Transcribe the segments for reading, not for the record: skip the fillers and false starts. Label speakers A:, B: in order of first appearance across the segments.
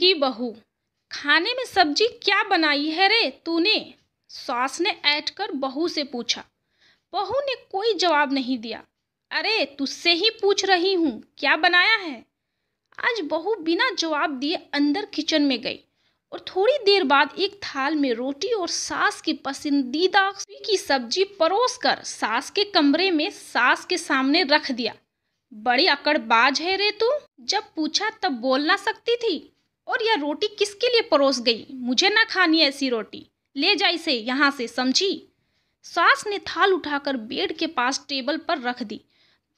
A: की बहू, खाने में सब्जी क्या बनाई है रे तूने? सास ने ऐंठ कर बहू से पूछा। बहू ने कोई जवाब नहीं दिया। अरे तुझसे ही पूछ रही हूँ, क्या बनाया है? आज बहू बिना जवाब दिए अंदर किचन में गई और थोड़ी देर बाद एक थाल में रोटी और सास की पसंदीदा की सब्जी परोसकर सास के कमरे में सास के सामने रख दिया। बड़ी अकड़बाज है रे तू, जब पूछा तब बोल ना सकती थी? और यह रोटी किसके लिए परोस गई? मुझे ना खानी ऐसी रोटी, ले जा इसे यहाँ से, समझी? सास ने थाल उठाकर बेड के पास टेबल पर रख दी।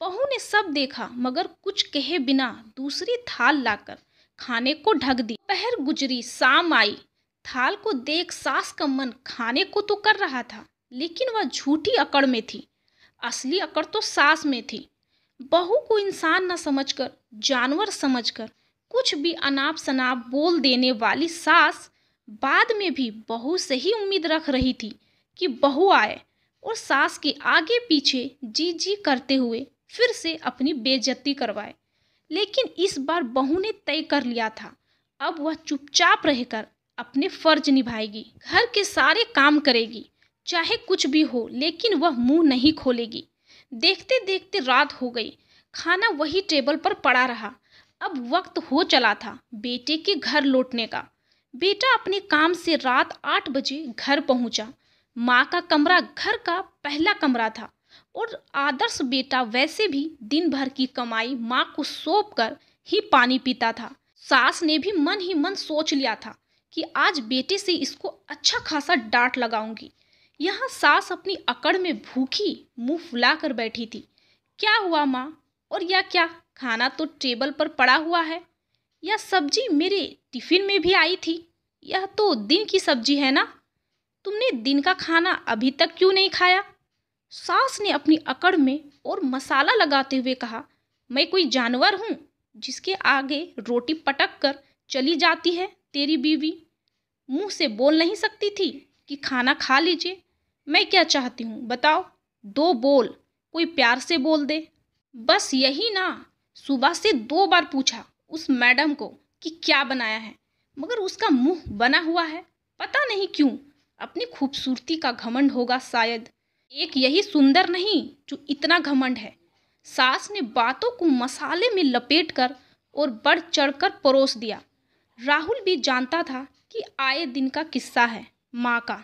A: बहू ने सब देखा मगर कुछ कहे बिना दूसरी थाल लाकर खाने को ढक दी। पहर गुजरी, शाम आई। थाल को देख सास का मन खाने को तो कर रहा था, लेकिन वह झूठी अकड़ में थी। असली अकड़ तो सास में थी। बहू को इंसान न समझकर, जानवर समझकर कुछ भी अनाप शनाप बोल देने वाली सास बाद में भी बहू से ही उम्मीद रख रही थी कि बहू आए और सास के आगे पीछे जी जी करते हुए फिर से अपनी बेइज्जती करवाए। लेकिन इस बार बहू ने तय कर लिया था, अब वह चुपचाप रहकर अपने फर्ज निभाएगी, घर के सारे काम करेगी, चाहे कुछ भी हो, लेकिन वह मुंह नहीं खोलेगी। देखते देखते रात हो गई। खाना वही टेबल पर पड़ा रहा। अब वक्त हो चला था बेटे के घर लौटने का। बेटा अपने काम से रात 8 बजे घर पहुंचा। माँ का कमरा घर का पहला कमरा था और आदर्श बेटा वैसे भी दिन भर की कमाई माँ को सौंप कर ही पानी पीता था। सास ने भी मन ही मन सोच लिया था कि आज बेटे से इसको अच्छा खासा डांट लगाऊंगी। यहाँ सास अपनी अकड़ में भूखी मुंह फुला कर बैठी थी। क्या हुआ माँ? और यह क्या? खाना तो टेबल पर पड़ा हुआ है। यह सब्जी मेरे टिफिन में भी आई थी। यह तो दिन की सब्जी है ना? तुमने दिन का खाना अभी तक क्यों नहीं खाया? सास ने अपनी अकड़ में और मसाला लगाते हुए कहा, मैं कोई जानवर हूँ जिसके आगे रोटी पटक कर चली जाती है तेरी बीवी? मुंह से बोल नहीं सकती थी कि खाना खा लीजिए? मैं क्या चाहती हूँ बताओ? 2 बोल, कोई प्यार से बोल दे। बस यही ना? सुबह से 2 बार पूछा उस मैडम को कि क्या बनाया है, मगर उसका मुंह बना हुआ है। पता नहीं क्यों, अपनी खूबसूरती का घमंड होगा शायद। एक यही सुंदर नहीं जो इतना घमंड है। सास ने बातों को मसाले में लपेटकर और बढ़ चढ़कर परोस दिया। राहुल भी जानता था कि आए दिन का किस्सा है माँ का,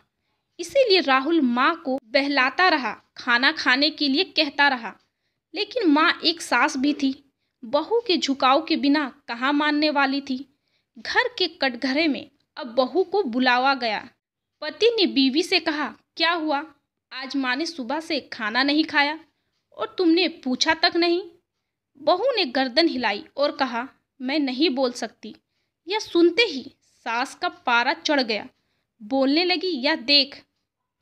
A: इसीलिए राहुल माँ को बहलाता रहा, खाना खाने के लिए कहता रहा। लेकिन माँ एक सास भी थी, बहू के झुकाव के बिना कहाँ मानने वाली थी। घर के कटघरे में अब बहू को बुलावा गया। पति ने बीवी से कहा, क्या हुआ? आज माँ ने सुबह से खाना नहीं खाया और तुमने पूछा तक नहीं? बहू ने गर्दन हिलाई और कहा, मैं नहीं बोल सकती। यह सुनते ही सास का पारा चढ़ गया। बोलने लगी, या देख,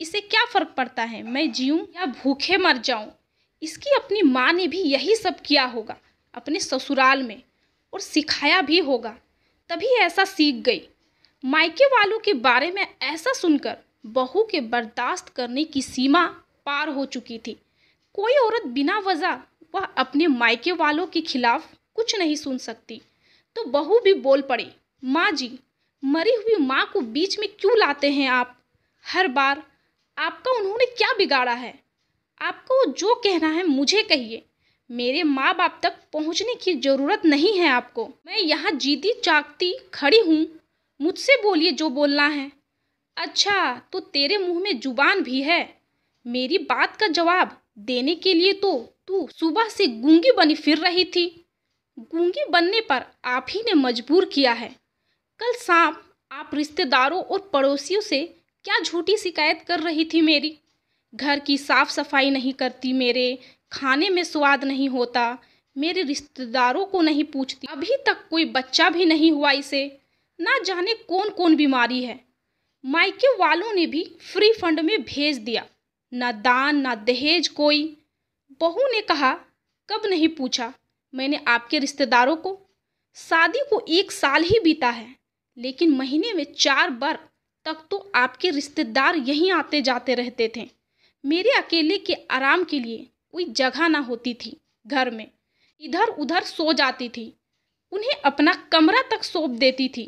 A: इसे क्या फर्क पड़ता है मैं जीऊं या भूखे मर जाऊं? इसकी अपनी माँ ने भी यही सब किया होगा अपने ससुराल में और सिखाया भी होगा, तभी ऐसा सीख गई। मायके वालों के बारे में ऐसा सुनकर बहू के बर्दाश्त करने की सीमा पार हो चुकी थी। कोई औरत बिना वजह वह अपने मायके वालों के खिलाफ कुछ नहीं सुन सकती। तो बहू भी बोल पड़ी, माँ जी, मरी हुई माँ को बीच में क्यों लाते हैं आप? हर बार आपका उन्होंने क्या बिगाड़ा है? आपको जो कहना है मुझे कहिए, मेरे माँ बाप तक पहुँचने की ज़रूरत नहीं है आपको। मैं यहाँ जीती जागती खड़ी हूँ, मुझसे बोलिए जो बोलना है। अच्छा, तो तेरे मुंह में जुबान भी है? मेरी बात का जवाब देने के लिए तो तू सुबह से गूंगी बनी फिर रही थी। गूंगी बनने पर आप ही ने मजबूर किया है। कल शाम आप रिश्तेदारों और पड़ोसियों से क्या झूठी शिकायत कर रही थी मेरी? घर की साफ सफाई नहीं करती, मेरे खाने में स्वाद नहीं होता, मेरे रिश्तेदारों को नहीं पूछती, अभी तक कोई बच्चा भी नहीं हुआ इसे, ना जाने कौन कौन बीमारी है। मायके वालों ने भी फ्री फंड में भेज दिया, ना दान ना दहेज कोई। बहू ने कहा, कब नहीं पूछा मैंने आपके रिश्तेदारों को? शादी को 1 साल ही बीता है, लेकिन महीने में 4 बार तक तो आपके रिश्तेदार यहीं आते जाते रहते थे। मेरे अकेले के आराम के लिए कोई जगह ना होती थी घर में, इधर उधर सो जाती थी। उन्हें अपना कमरा तक सौंप देती थी।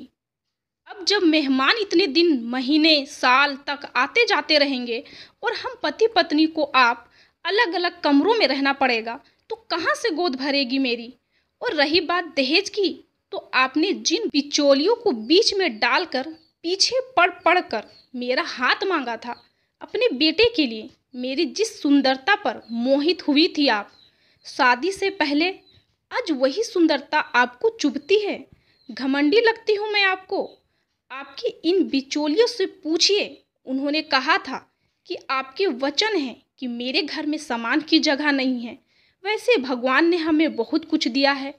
A: अब जब मेहमान इतने दिन, महीने, साल तक आते जाते रहेंगे और हम पति पत्नी को आप अलग अलग कमरों में रहना पड़ेगा, तो कहाँ से गोद भरेगी मेरी। और रही बात दहेज की, तो आपने जिन बिचौलियों को बीच में डालकर पीछे पड़ पड़ कर मेरा हाथ मांगा था अपने बेटे के लिए, मेरी जिस सुंदरता पर मोहित हुई थी आप शादी से पहले, आज वही सुंदरता आपको चुभती है। घमंडी लगती हूँ मैं आपको। आपकी इन बिचौलियों से पूछिए, उन्होंने कहा था कि आपके वचन हैं कि मेरे घर में सामान की जगह नहीं है। वैसे भगवान ने हमें बहुत कुछ दिया है,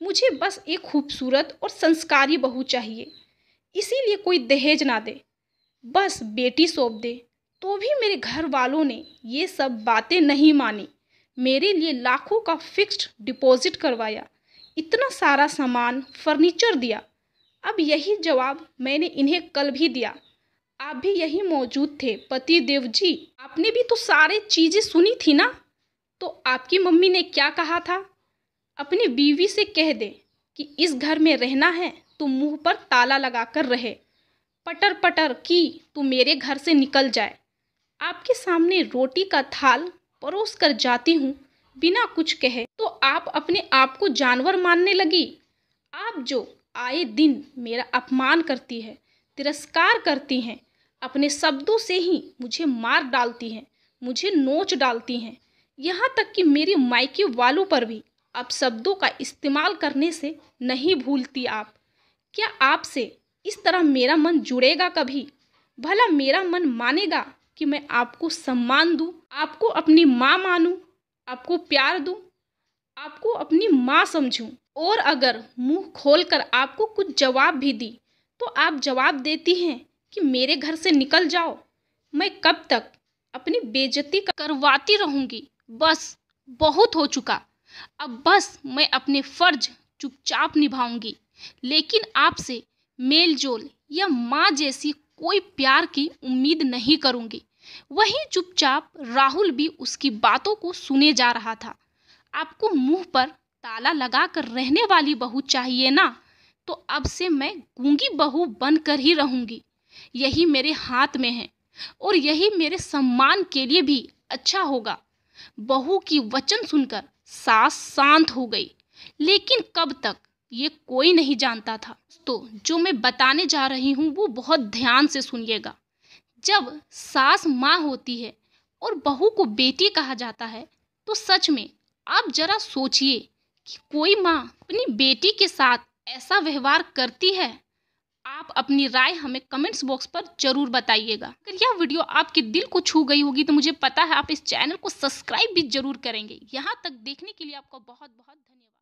A: मुझे बस एक खूबसूरत और संस्कारी बहू चाहिए, इसीलिए कोई दहेज ना दे, बस बेटी सौंप दे। तो भी मेरे घर वालों ने ये सब बातें नहीं मानी, मेरे लिए लाखों का फिक्स्ड डिपॉजिट करवाया, इतना सारा सामान, फर्नीचर दिया। अब यही जवाब मैंने इन्हें कल भी दिया, आप भी यही मौजूद थे पति देव जी, आपने भी तो सारी चीज़ें सुनी थी ना। तो आपकी मम्मी ने क्या कहा था, अपनी बीवी से कह दे कि इस घर में रहना है तो मुंह पर ताला लगाकर रहे, पटर पटर की तो मेरे घर से निकल जाए। आपके सामने रोटी का थाल परोस कर जाती हूँ बिना कुछ कहे, तो आप अपने आप को जानवर मानने लगी। आप जो आए दिन मेरा अपमान करती है, तिरस्कार करती हैं, अपने शब्दों से ही मुझे मार डालती हैं, मुझे नोच डालती हैं, यहाँ तक कि मेरे मायके वालों पर भी आप शब्दों का इस्तेमाल करने से नहीं भूलती आप। क्या आपसे इस तरह मेरा मन जुड़ेगा कभी? भला मेरा मन मानेगा कि मैं आपको सम्मान दूं, आपको अपनी माँ मानूं, आपको प्यार दूं, आपको अपनी माँ समझूं? और अगर मुंह खोलकर आपको कुछ जवाब भी दी तो आप जवाब देती हैं कि मेरे घर से निकल जाओ। मैं कब तक अपनी बेइज्जती करवाती रहूंगी? बस बहुत हो चुका। अब बस मैं अपने फर्ज चुपचाप निभाऊंगी, लेकिन आपसे मेल जोल या माँ जैसी कोई प्यार की उम्मीद नहीं करूंगी। वहीं चुपचाप राहुल भी उसकी बातों को सुने जा रहा था। आपको मुंह पर ताला लगाकर रहने वाली बहू चाहिए ना, तो अब से मैं गूंगी बहू बनकर ही रहूंगी। यही मेरे हाथ में है और यही मेरे सम्मान के लिए भी अच्छा होगा। बहू की वचन सुनकर सास शांत हो गई, लेकिन कब तक ये कोई नहीं जानता था। तो जो मैं बताने जा रही हूँ वो बहुत ध्यान से सुनिएगा। जब सास माँ होती है और बहू को बेटी कहा जाता है, तो सच में आप जरा सोचिए कि कोई माँ अपनी बेटी के साथ ऐसा व्यवहार करती है? आप अपनी राय हमें कमेंट्स बॉक्स पर जरूर बताइएगा। अगर यह वीडियो आपके दिल को छू गई होगी तो मुझे पता है आप इस चैनल को सब्सक्राइब भी जरूर करेंगे। यहाँ तक देखने के लिए आपका बहुत बहुत धन्यवाद।